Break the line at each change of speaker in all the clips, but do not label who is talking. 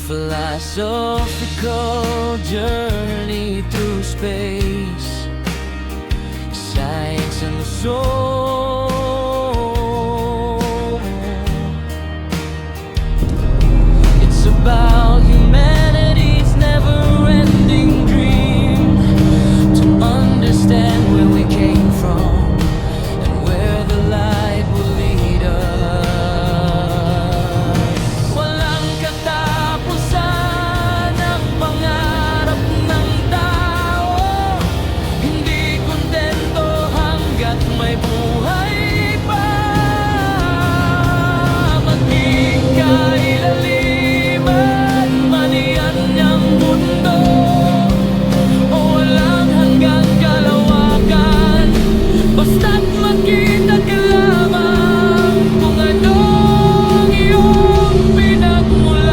philosophical journey through space, science and the soul. It's about humanity's never-ending dream to understand where we came from and where the light will lead us. Walang katapusan ang pangarap ng tao, hindi kontento hanggat may buhay pa. Maging kailaliman man iyan niyang mundo, o walang hanggang kalawakan, basta't makita ka lamang kung ano ang iyong pinagmulan.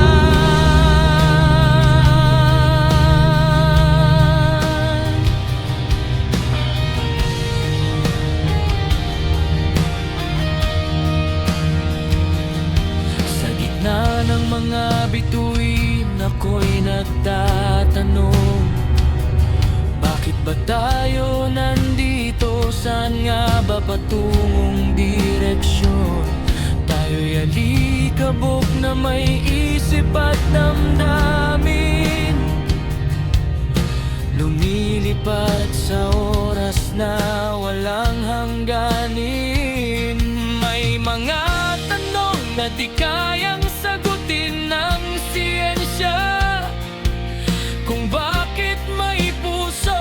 Sa gitna ng mga bituin, ako'y nagtatanong, bakit ba tayo nandito? Saan nga ba patungong direksyon? Tayo'y alikabok na may isip at damdamin, lumilipad sa oras na walang hangganin. May mga tanong na di kayang sagutin ng siyensya, kung bakit may puso,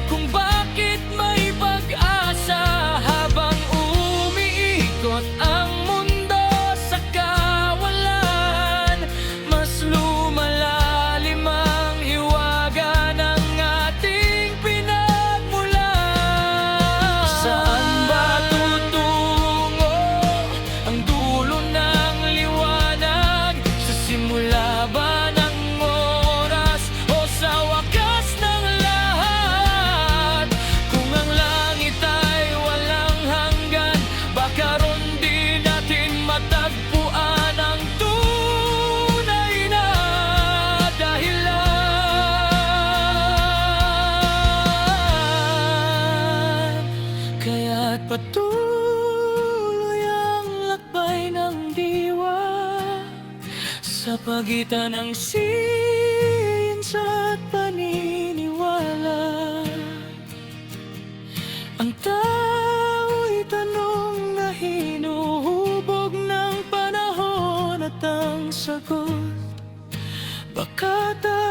kung bakit may pag-asa habang umiikot ang mundo sa kawalan. Mas lumalalim ang hiwaga ng ating pinagmulan. Saan ba tutungo ang dulo ng liwanag? Sa simula ba ng oras o sa wakas ng lahat? Kung ang langit ay walang hanggan, baka ron di natin matagpuan ang tunay na dahilan. Kaya't patuloy ang lakbay ng diwa sa pagitan ng siyensya at paniniwala. Ang tao'y tanong na hinuhubog ng panahon, at ang sagot, baka tayo